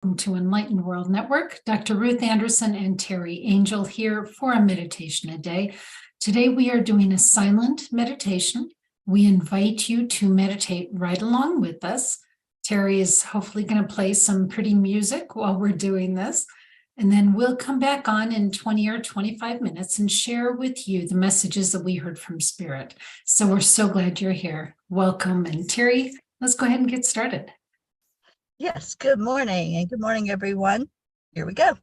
Welcome to Enlightened World Network. Dr. Ruth Anderson and Teri Angel here for a meditation a day. Today we are doing a silent meditation. We invite you to meditate right along with us. Teri is hopefully going to play some pretty music while we're doing this. And then we'll come back on in 20 or 25 minutes and share with you the messages that we heard from Spirit. So we're so glad you're here. Welcome. And Teri, let's go ahead and get started. Yes, good morning, and good morning, everyone. Here we go.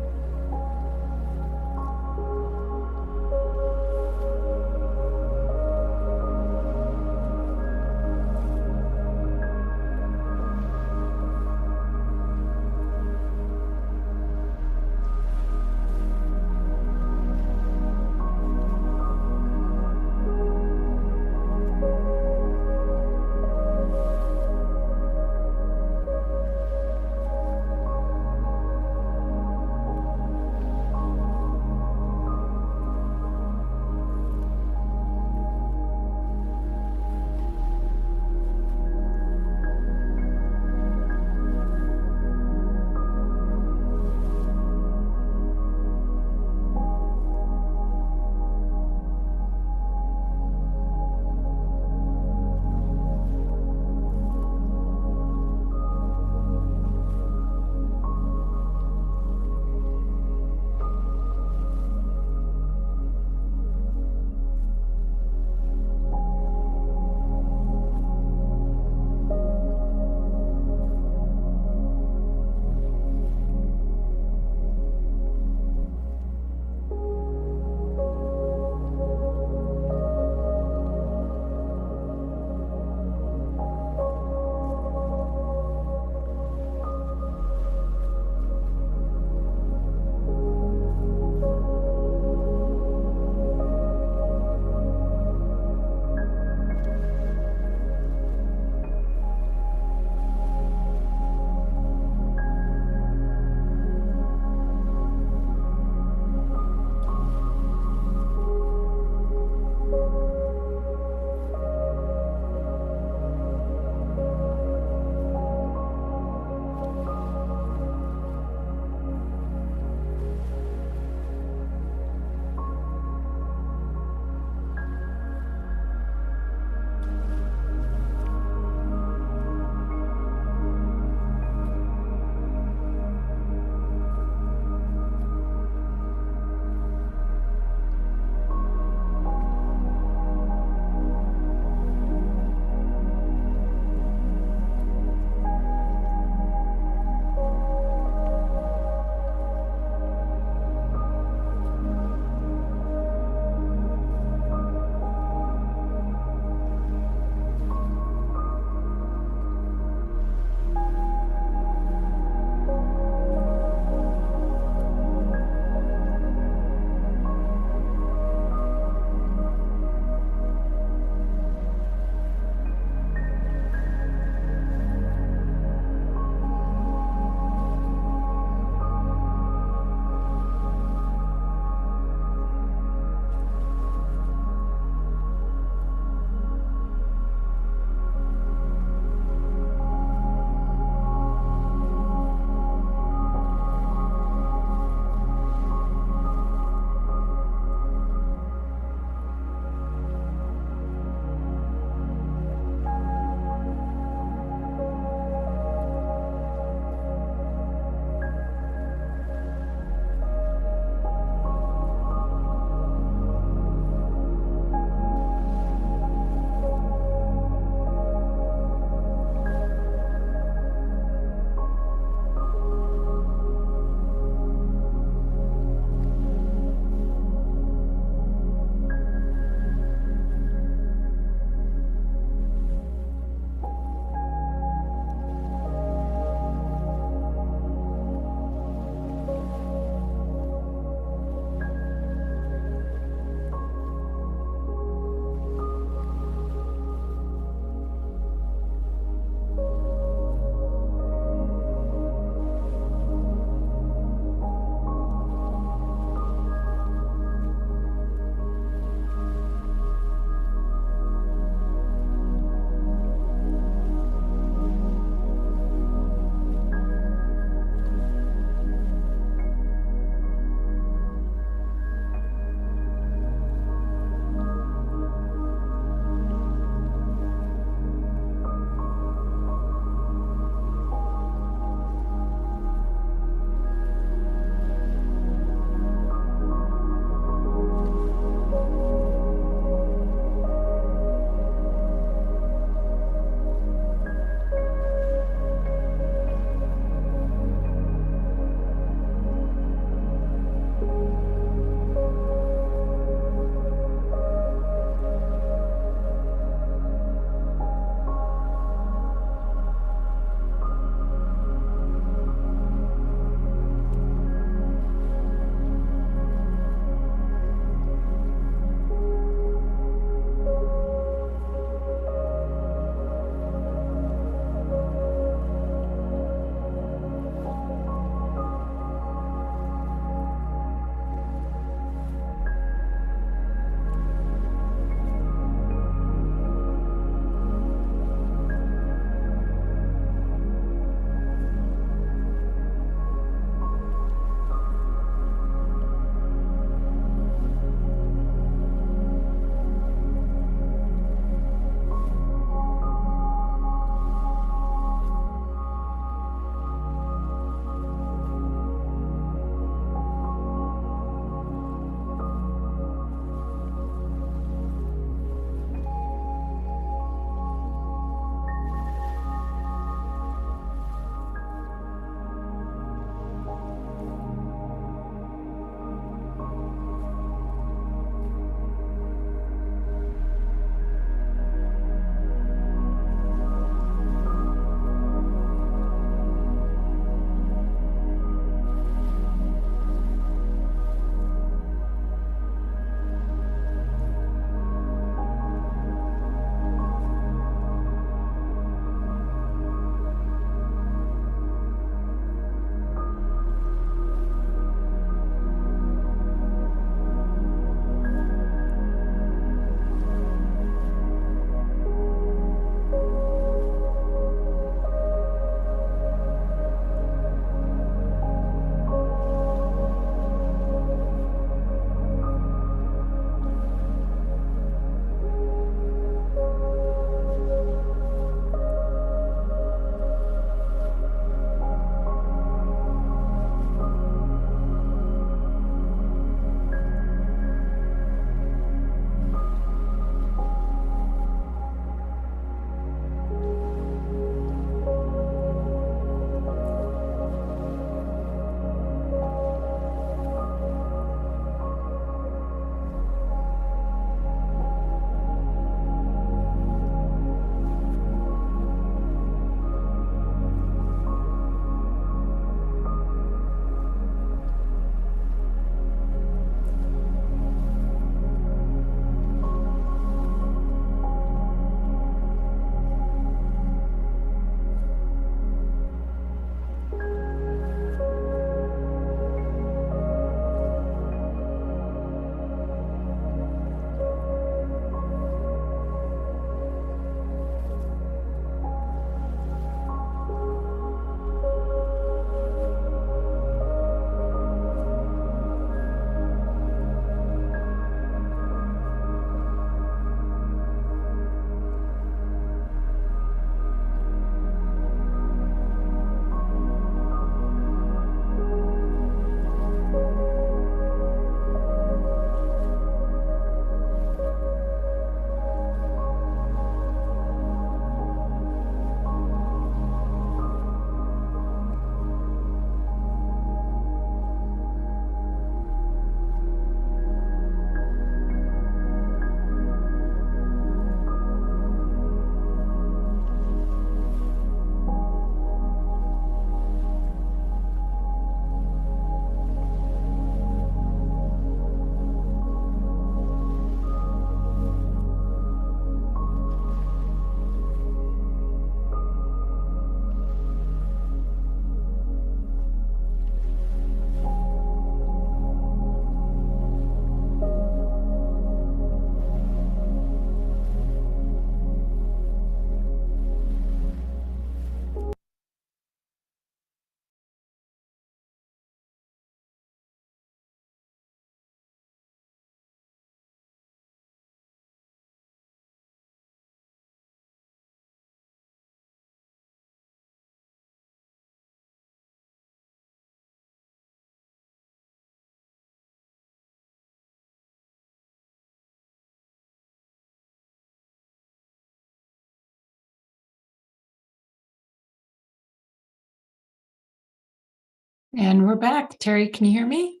And we're back. Teri, can you hear me?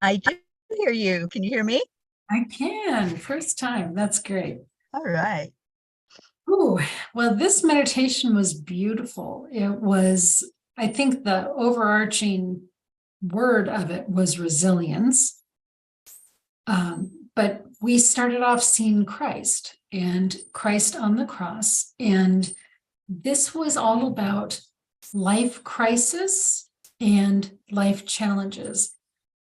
I do hear you. Can you hear me? I can. First time. That's great. All right. Ooh, well, this meditation was beautiful. It was, I think the overarching word of it was resilience. But we started off seeing Christ and Christ on the cross. And this was all about life crisis and life challenges.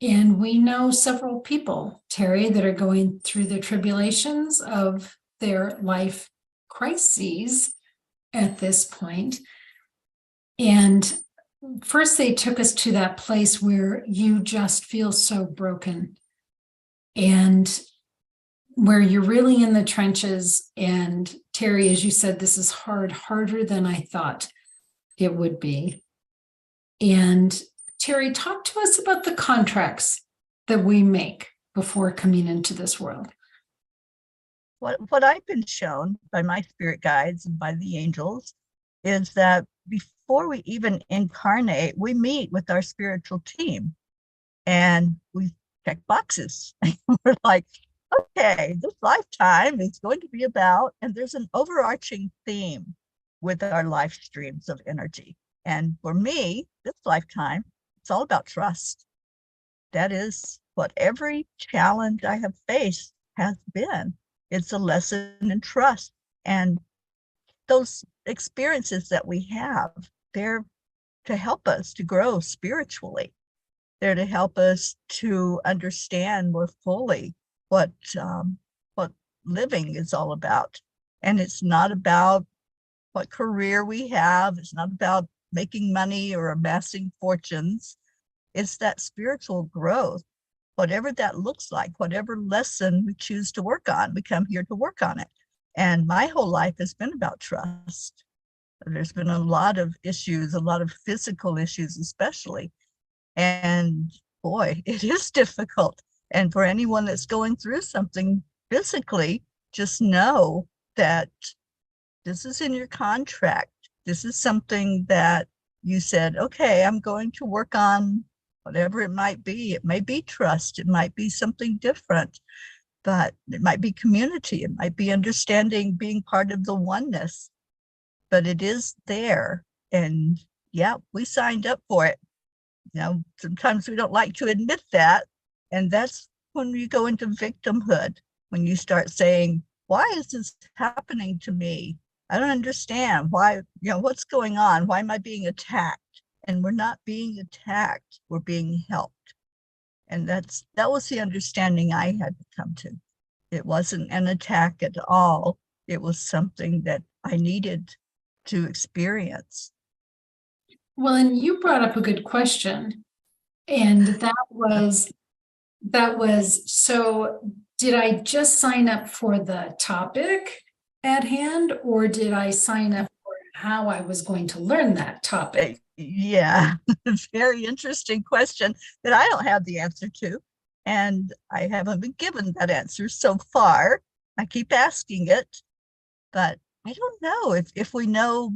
And we know several people, Teri, that are going through the tribulations of their life crises at this point. And first, they took us to that place where you just feel so broken and where you're really in the trenches. And Teri, as you said, this is harder than I thought it would be. And Teri, talk to us about the contracts that we make before coming into this world. What I've been shown by my spirit guides and by the angels is that before we even incarnate, we meet with our spiritual team and we check boxes. We're like, okay, this lifetime is going to be about, and there's an overarching theme with our life streams of energy. And for me, this lifetime, it's all about trust. That is what every challenge I have faced has been. It's a lesson in trust. And those experiences that we have, they're to help us to grow spiritually. They're to help us to understand more fully what living is all about. And it's not about what career we have. It's not about making money or amassing fortunes. It's that spiritual growth, whatever that looks like, whatever lesson we choose to work on, we come here to work on it. And my whole life has been about trust. There's been a lot of issues, a lot of physical issues, especially. And boy, it is difficult. And for anyone that's going through something physically, just know that this is in your contract. This is something that you said, okay, I'm going to work on whatever it might be. It may be trust. It might be something different, but it might be community. It might be understanding, being part of the oneness, but it is there. And yeah, we signed up for it. Sometimes we don't like to admit that. And that's when you go into victimhood, when you start saying, why is this happening to me? I don't understand why, what's going on? Why am I being attacked? And we're not being attacked, we're being helped. And that was the understanding I had to come to. It wasn't an attack at all. It was something that I needed to experience. Well, and you brought up a good question. And that was, so did I just sign up for the topic at hand, or did I sign up for how I was going to learn that topic? Yeah, very interesting question that I don't have the answer to. And I haven't been given that answer so far. I keep asking it, but I don't know if we know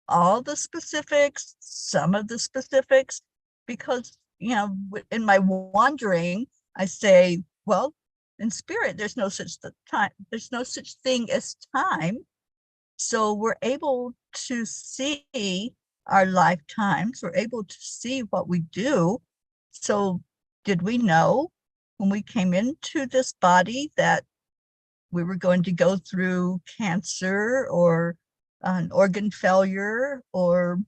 all the specifics, some of the specifics, because, in my wandering, I say, well, in spirit, there's no such thing as time. So we're able to see our lifetimes, we're able to see what we do. So did we know when we came into this body that we were going to go through cancer or an organ failure or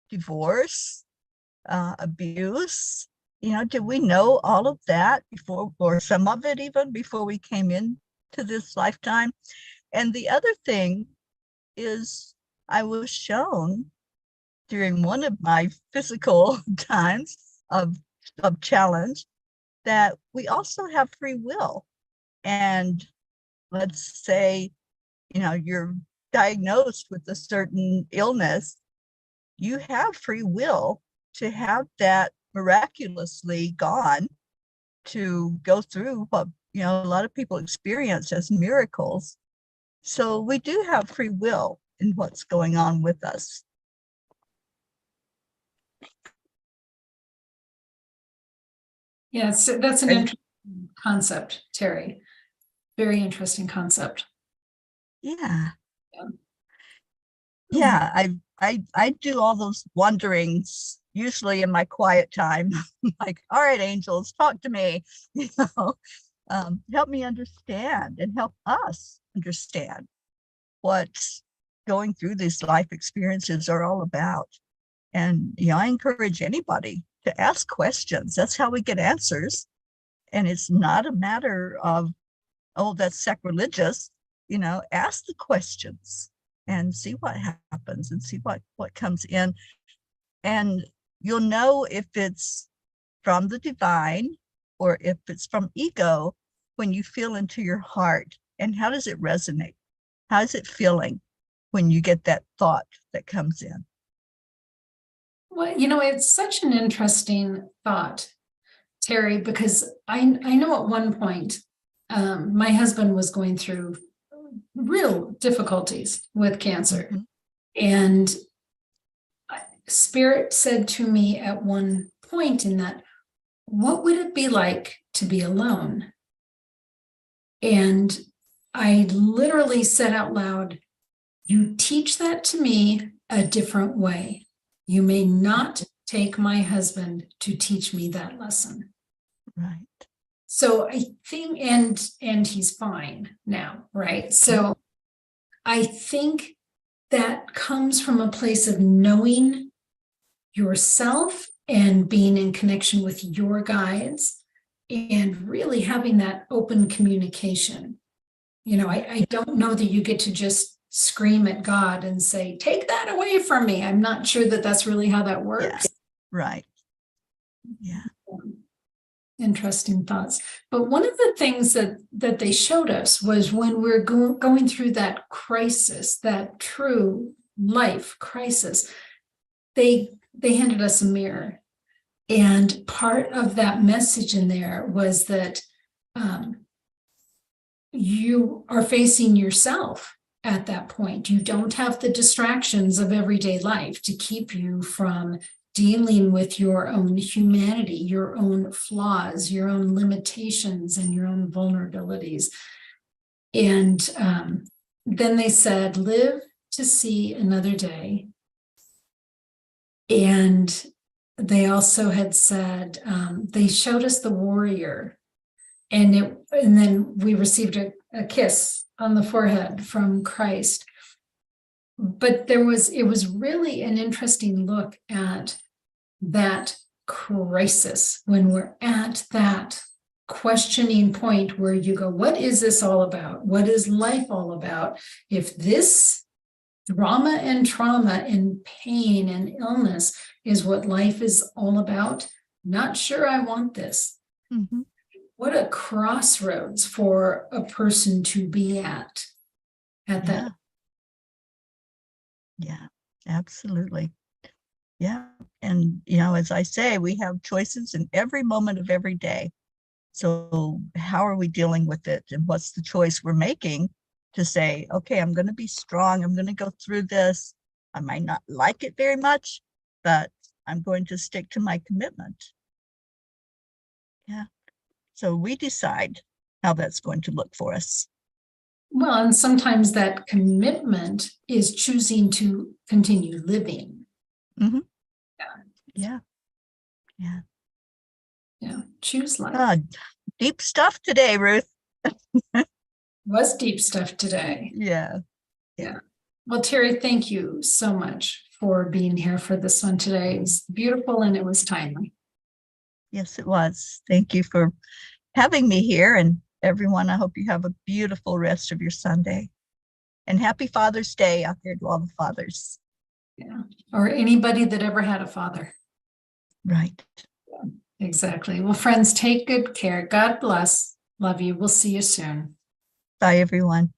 divorce, abuse? Did we know all of that before, or some of it even before we came into this lifetime? And the other thing is, I was shown during one of my physical times of challenge that we also have free will. And let's say, you're diagnosed with a certain illness, you have free will to have that miraculously gone, to go through what, a lot of people experience as miracles. So we do have free will in what's going on with us. Yeah, that's an And interesting concept, Teri. Very interesting concept. yeah, Yeah. yeah, I do all those wanderings usually in my quiet time. Like, all right, angels, talk to me, you know, help me understand and help us understand what going through these life experiences are all about. And I encourage anybody to ask questions. That's how we get answers. And it's not a matter of, oh, that's sacrilegious. Ask the questions and see what happens and see what comes in. And you'll know if it's from the divine or if it's from ego when you feel into your heart. And how does it resonate? How's it feeling when you get that thought that comes in? Well, it's such an interesting thought, Teri, because I know at one point my husband was going through real difficulties with cancer. Mhm. And Spirit said to me at one point in that, what would it be like to be alone? And I literally said out loud, you teach that to me a different way. You may not take my husband to teach me that lesson. Right. So I think, and he's fine now, right? So I think that comes from a place of knowing yourself and being in connection with your guides and really having that open communication. I don't know that you get to just scream at God and say, take that away from me. I'm not sure that that's really how that works. Right. Yeah. Interesting thoughts. But one of the things that they showed us was when we're going through that crisis, that true life crisis, they handed us a mirror. And part of that message in there was that you are facing yourself at that point. You don't have the distractions of everyday life to keep you from dealing with your own humanity, your own flaws, your own limitations, and your own vulnerabilities. And then they said, live to see another day. And they also had said, they showed us the warrior, and then we received a kiss on the forehead from Christ. But it was really an interesting look at that crisis when we're at that questioning point where you go, what is this all about? What is life all about? If this drama and trauma and pain and illness is what life is all about, not sure I want this. Mm-hmm. What a crossroads for a person to be at that. Yeah, absolutely. Yeah. And, as I say, we have choices in every moment of every day. So how are we dealing with it? And what's the choice we're making to say, okay, I'm going to be strong. I'm going to go through this. I might not like it very much, but I'm going to stick to my commitment. Yeah. So we decide how that's going to look for us. Well, and sometimes that commitment is choosing to continue living. Mm-hmm. Yeah. Yeah. Yeah. Choose life. Deep stuff today, Ruth. Was deep stuff today. Yeah. Yeah. Well, Teri, thank you so much for being here for this one today. It was beautiful and it was timely. Yes, it was. Thank you for having me here. And everyone, I hope you have a beautiful rest of your Sunday. And happy Father's Day out there to all the fathers. Yeah. Or anybody that ever had a father. Right. Yeah, exactly. Well, friends, take good care. God bless. Love you. We'll see you soon. Bye, everyone.